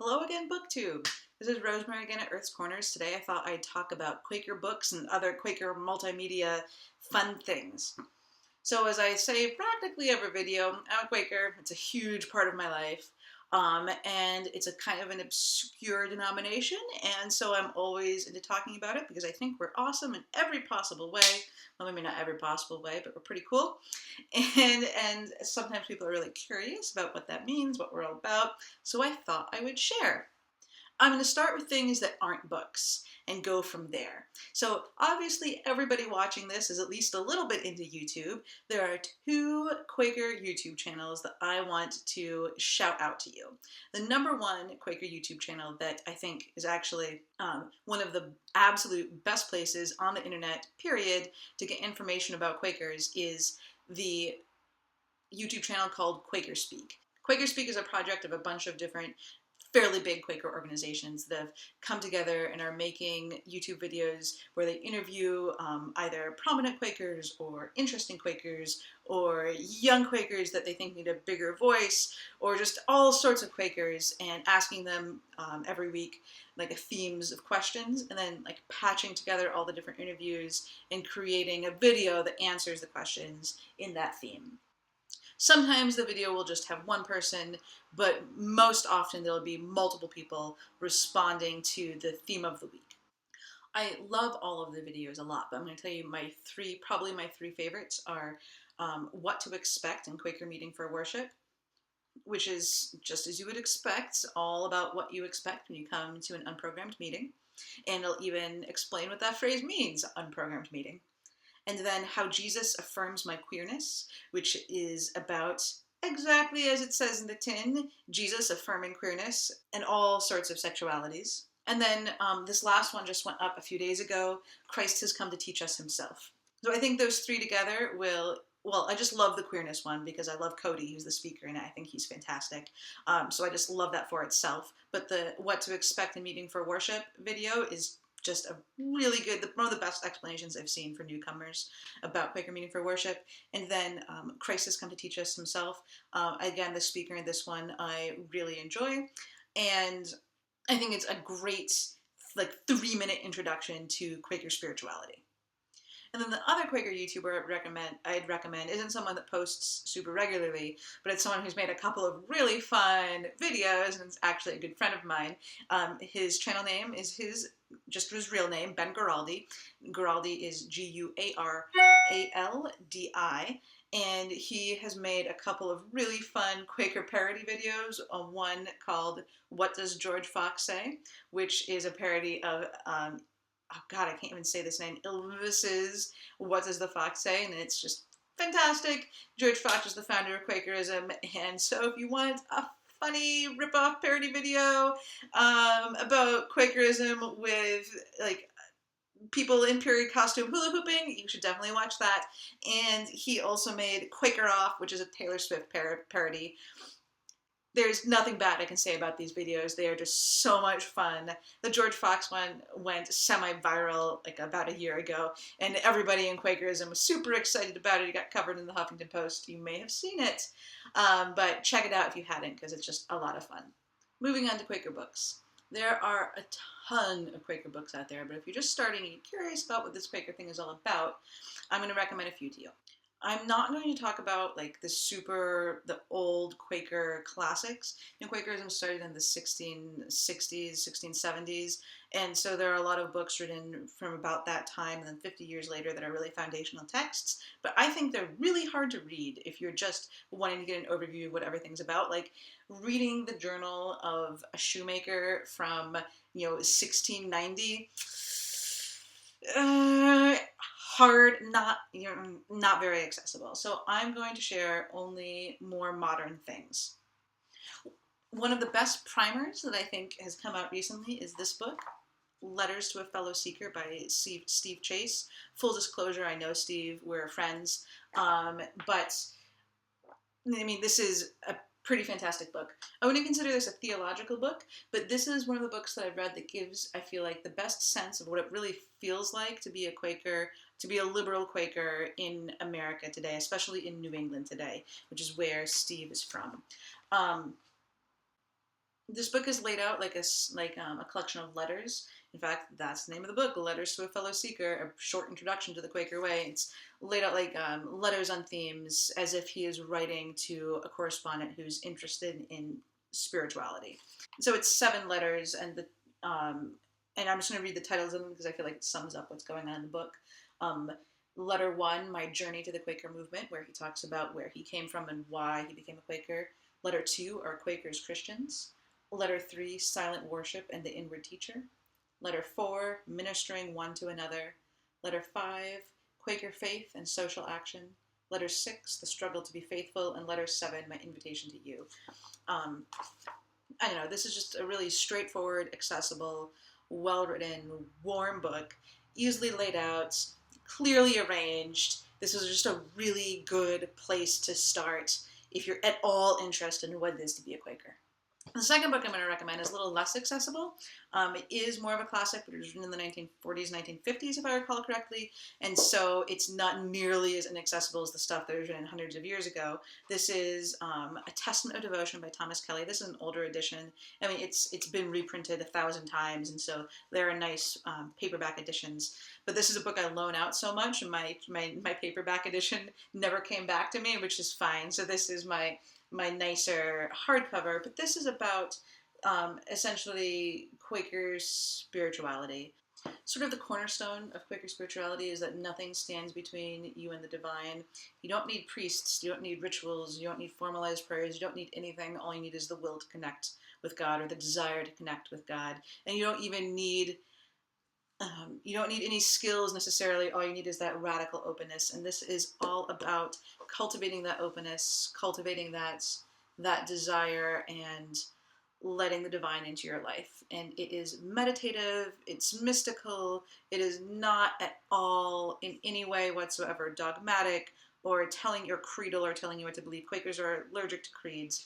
Hello again, BookTube. This is Rosemary again at Earth's Corners. Today I thought I'd talk about Quaker books and other Quaker multimedia fun things. So as I say practically every video, I'm a Quaker. It's a huge part of my life. And it's a kind of an obscure denomination, and so I'm always into talking about it because I think we're awesome in every possible way. Well, maybe not every possible way, but we're pretty cool. And sometimes people are really curious about what that means, what we're all about, so I thought I would share. I'm going to start with things that aren't books and go from there. So obviously everybody watching this is at least a little bit into YouTube. There are two Quaker YouTube channels that I want to shout out to you. The number one Quaker YouTube channel that I think is actually one of the absolute best places on the internet, period, to get information about Quakers is the YouTube channel called QuakerSpeak. QuakerSpeak is a project of a bunch of different fairly big Quaker organizations that have come together and are making YouTube videos where they interview either prominent Quakers or interesting Quakers or young Quakers that they think need a bigger voice, or just all sorts of Quakers, and asking them every week like themes of questions, and then like patching together all the different interviews and creating a video that answers the questions in that theme. Sometimes the video will just have one person, but most often there'll be multiple people responding to the theme of the week. I love all of the videos a lot, but I'm going to tell you probably my three favorites are What to Expect in Quaker Meeting for Worship, which is, just as you would expect, all about what you expect when you come to an unprogrammed meeting. And it'll even explain what that phrase means, unprogrammed meeting. And then How Jesus Affirms My Queerness, which is about, exactly as it says in the tin, Jesus affirming queerness and all sorts of sexualities. And then this last one just went up a few days ago, Christ Has Come to Teach Us Himself. So I think those three together will, well, I just love the queerness one because I love Cody, who's the speaker, and I think he's fantastic. So I just love that for itself. But the What to Expect in Meeting for Worship video is just a really good, one of the best explanations I've seen for newcomers about Quaker Meeting for Worship. And then Christ Has Come to Teach Us Himself. Again, the speaker in this one I really enjoy. And I think it's a great 3-minute introduction to Quaker spirituality. And then the other Quaker YouTuber I'd recommend isn't someone that posts super regularly, but it's someone who's made a couple of really fun videos, and it's actually a good friend of mine. His channel name is just his real name, Ben Guaraldi. Guaraldi is Guaraldi, and he has made a couple of really fun Quaker parody videos. One called What Does George Fox Say?, which is a parody of oh God, I can't even say this name, Elvis's What Does the Fox Say? And it's just fantastic. George Fox is the founder of Quakerism, and so if you want a funny rip-off parody video about Quakerism with people in period costume hula hooping, you should definitely watch that. And he also made Quaker Off, which is a Taylor Swift parody. There's nothing bad I can say about these videos. They are just so much fun. The George Fox one went semi-viral about a year ago, and everybody in Quakerism was super excited about it. It got covered in the Huffington Post. You may have seen it, but check it out if you hadn't, because it's just a lot of fun. Moving on to Quaker books. There are a ton of Quaker books out there, but if you're just starting and you're curious about what this Quaker thing is all about, I'm going to recommend a few to you. I'm not going to talk about the old Quaker classics. Quakerism started in the 1660s, 1670s, and so there are a lot of books written from about that time and then 50 years later that are really foundational texts, but I think they're really hard to read if you're just wanting to get an overview of what everything's about. Like reading the journal of a shoemaker from 1690, hard, not very accessible. So I'm going to share only more modern things. One of the best primers that I think has come out recently is this book, Letters to a Fellowseeker by Steve Chase. Full disclosure, I know Steve, we're friends, but I mean, this is a pretty fantastic book. I wouldn't consider this a theological book, but this is one of the books that I've read that gives, I feel like, the best sense of what it really feels like to be a Quaker, to be a liberal Quaker in America today, especially in New England today, which is where Steve is from. This book is laid out like a collection of letters. In fact, that's the name of the book, Letters to a Fellowseeker, a short introduction to the Quaker way. It's laid out like letters on themes, as if he is writing to a correspondent who's interested in spirituality. So it's 7 letters, and I'm just going to read the titles of them because I feel like it sums up what's going on in the book. Um, Letter 1, My Journey to the Quaker Movement, where he talks about where he came from and why he became a Quaker. Letter 2, Are Quakers Christians? Letter 3, Silent Worship and the Inward Teacher. Letter 4, Ministering One to Another. Letter 5, Quaker Faith and Social Action. Letter 6, The Struggle to be Faithful. And Letter 7, My Invitation to You. I don't know, this is just a really straightforward, accessible, well-written, warm book, easily laid out, clearly arranged. This is just a really good place to start if you're at all interested in what it is to be a Quaker. The second book I'm going to recommend is a little less accessible. It is more of a classic, but it was written in the 1940s, 1950s, if I recall correctly, and so it's not nearly as inaccessible as the stuff that was written hundreds of years ago. This is A Testament of Devotion by Thomas Kelly. This is an older edition. I mean, it's been reprinted 1,000 times, and so there are nice paperback editions. But this is a book I loan out so much, and my paperback edition never came back to me, which is fine. So this is my nicer hardcover, but this is about essentially Quaker spirituality. Sort of the cornerstone of Quaker spirituality is that nothing stands between you and the divine. You don't need priests, you don't need rituals, you don't need formalized prayers, you don't need anything. All you need is the will to connect with God, or the desire to connect with God. And you don't even need any skills necessarily. All you need is that radical openness, and this is all about cultivating that openness, cultivating that desire, and letting the divine into your life. And it is meditative, it's mystical, it is not at all in any way whatsoever dogmatic or telling your creedal or telling you what to believe. Quakers are allergic to creeds.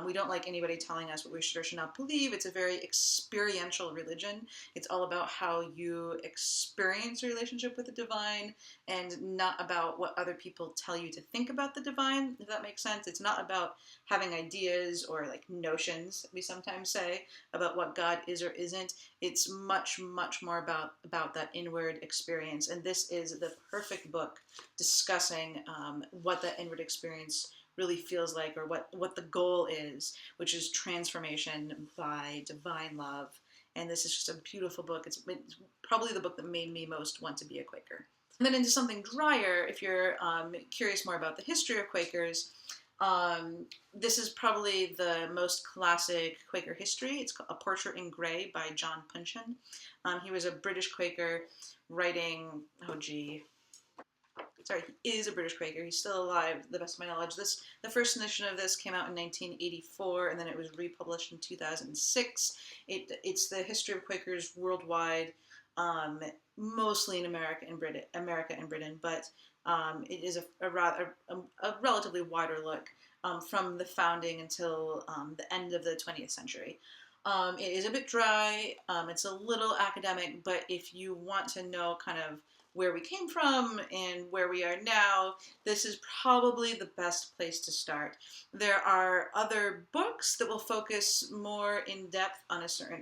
We don't like anybody telling us what we should or should not believe. It's a very experiential religion. It's all about how you experience a relationship with the divine, and not about what other people tell you to think about the divine, if that makes sense. It's not about having ideas or like notions, we sometimes say, about what God is or isn't. It's much, much more about that inward experience. And this is the perfect book discussing what that inward experience really feels like, or what the goal is, which is transformation by divine love. And this is just a beautiful book. It's probably the book that made me most want to be a Quaker. And then into something drier, if you're curious more about the history of Quakers, this is probably the most classic Quaker history. It's called A Portrait in Grey by John Punchen. He was a British Quaker writing, he is a British Quaker. He's still alive, to the best of my knowledge. The first edition of this came out in 1984, and then it was republished in 2006. It's the history of Quakers worldwide, mostly in America and Britain, but it is a relatively wider look from the founding until the end of the 20th century. It is a bit dry. It's a little academic, but if you want to know kind of where we came from and where we are now, this is probably the best place to start. There are other books that will focus more in depth on a certain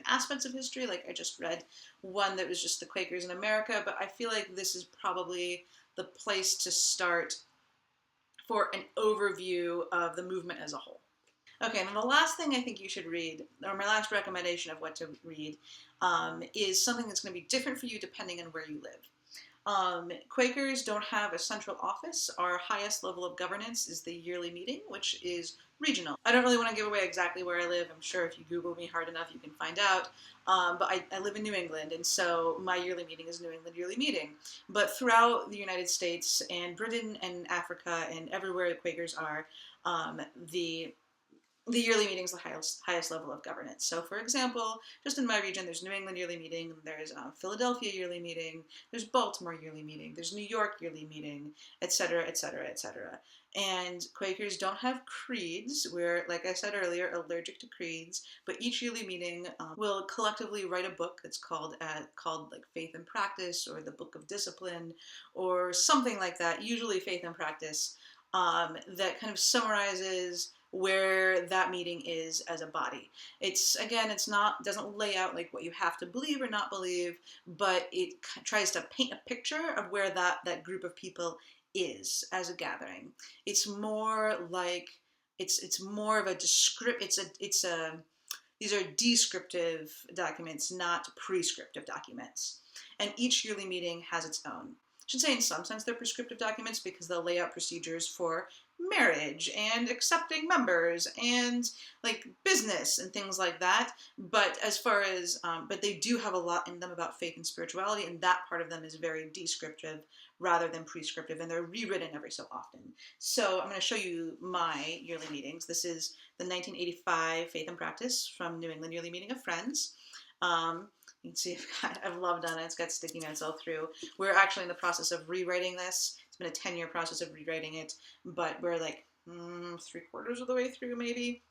aspects of history. Like I just read one that was just the Quakers in America, but I feel like this is probably the place to start for an overview of the movement as a whole. Okay, and the last thing I think you should read, or my last recommendation of what to read, is something that's going to be different for you depending on where you live. Quakers don't have a central office. Our highest level of governance is the yearly meeting, which is regional. I don't really want to give away exactly where I live. I'm sure if you Google me hard enough, you can find out. But I live in New England, and so my yearly meeting is New England Yearly Meeting. But throughout the United States and Britain and Africa and everywhere the Quakers are, the yearly meeting is the highest level of governance. So, for example, just in my region, there's New England Yearly Meeting, there's Philadelphia Yearly Meeting, there's Baltimore Yearly Meeting, there's New York Yearly Meeting, etc., etc., etc. And Quakers don't have creeds. We're, like I said earlier, allergic to creeds. But each yearly meeting will collectively write a book that's called like Faith and Practice, or the Book of Discipline, or something like that. Usually Faith and Practice, that kind of summarizes where that meeting is as a body. It's, again, doesn't lay out like what you have to believe or not believe, but it tries to paint a picture of where that group of people is as a gathering. It's more like it's more of a these are descriptive documents, not prescriptive documents. And each yearly meeting has its own. I should say in some sense they're prescriptive documents because they'll lay out procedures for marriage and accepting members and like business and things like that. But as far as, but they do have a lot in them about faith and spirituality, and that part of them is very descriptive rather than prescriptive, and they're rewritten every so often. So I'm going to show you my yearly meetings. This is the 1985 Faith and Practice from New England Yearly Meeting of Friends. You can see I've loved on it. It's got sticky notes all through. We're actually in the process of rewriting this. It's been a 10-year process of rewriting it, but we're like 3/4 of the way through maybe.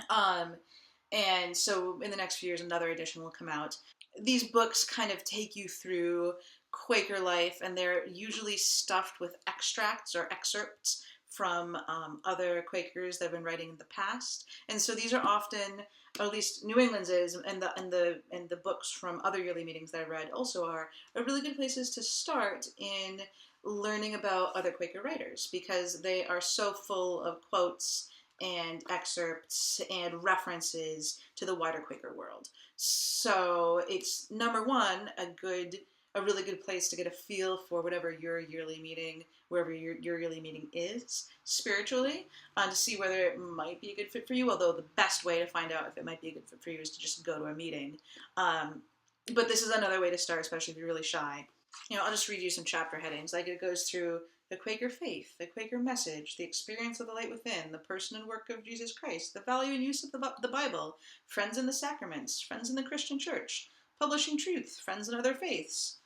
And so in the next few years, another edition will come out. These books kind of take you through Quaker life, and they're usually stuffed with extracts or excerpts from other Quakers that have been writing in the past. And so these are often, or at least New England's is, and the books from other yearly meetings that I read also are really good places to start in learning about other Quaker writers, because they are so full of quotes and excerpts and references to the wider Quaker world. So it's, number one, a really good place to get a feel for whatever your yearly meeting, wherever your yearly meeting is spiritually, to see whether it might be a good fit for you, although the best way to find out if it might be a good fit for you is to just go to a meeting. But this is another way to start, especially if you're really shy. I'll just read you some chapter headings. Like, it goes through the Quaker faith, the Quaker message, the experience of the light within, the person and work of Jesus Christ, the value and use of the Bible, friends in the sacraments, friends in the Christian church, publishing truth, friends in other faiths.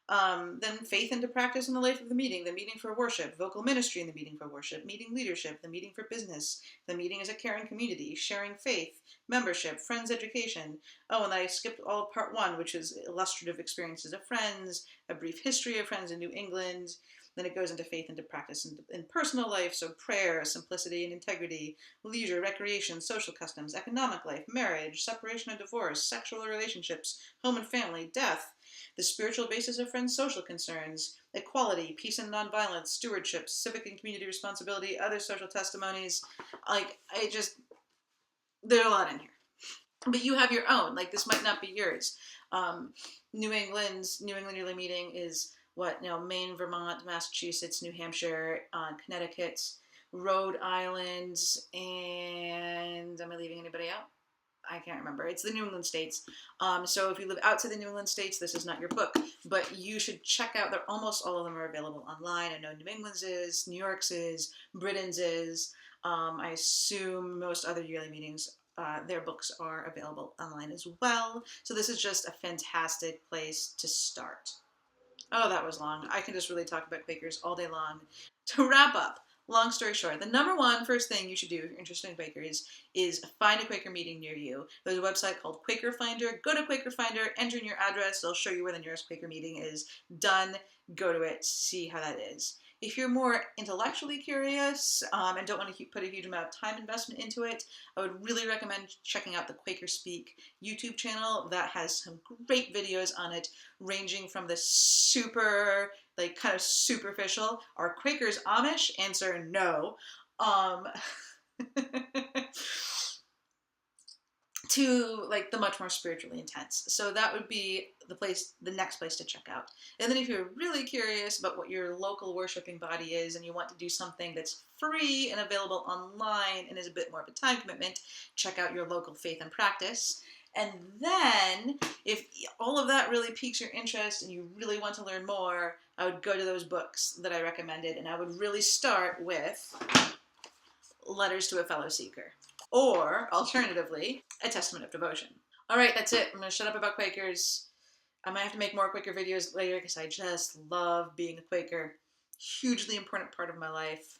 Then faith into practice in the life of the meeting for worship, vocal ministry in the meeting for worship, meeting leadership, the meeting for business, the meeting as a caring community, sharing faith, membership, friends education. Oh, and I skipped all of part 1, which is illustrative experiences of friends, a brief history of friends in New England. Then it goes into faith into practice in personal life, so prayer, simplicity and integrity, leisure, recreation, social customs, economic life, marriage, separation and divorce, sexual relationships, home and family, death, the spiritual basis of friends' social concerns, equality, peace and nonviolence, stewardship, civic and community responsibility, other social testimonies. There's a lot in here. But you have your own. Like, this might not be yours. New England Yearly Meeting is Maine, Vermont, Massachusetts, New Hampshire, Connecticut, Rhode Island, and am I leaving anybody out? I can't remember. It's the New England states. So if you live outside the New England states, this is not your book, but you should check out. Almost all of them are available online. I know New England's is, New York's is, Britain's is. I assume most other yearly meetings, their books are available online as well. So this is just a fantastic place to start. Oh, that was long. I can just really talk about Quakers all day long. To wrap up, long story short, the number one first thing you should do if you're interested in Quakers is find a Quaker meeting near you. There's a website called Quaker Finder. Go to Quaker Finder, enter in your address. They'll show you where the nearest Quaker meeting is. Done. Go to it. See how that is. If you're more intellectually curious and don't want to put a huge amount of time investment into it, I would really recommend checking out the QuakerSpeak YouTube channel. That has some great videos on it, ranging from the super, kind of superficial, are Quakers Amish? Answer, no. To the much more spiritually intense. So that would be the next place to check out. And then if you're really curious about what your local worshiping body is and you want to do something that's free and available online and is a bit more of a time commitment, check out your local faith and practice. And then if all of that really piques your interest and you really want to learn more, I would go to those books that I recommended, and I would really start with Letters to a Fellowseeker. Or, alternatively, A Testament of Devotion. All right, that's it. I'm going to shut up about Quakers. I might have to make more Quaker videos later because I just love being a Quaker. Hugely important part of my life.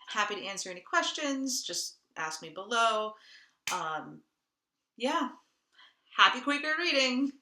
Happy to answer any questions. Just ask me below. Yeah. Happy Quaker reading!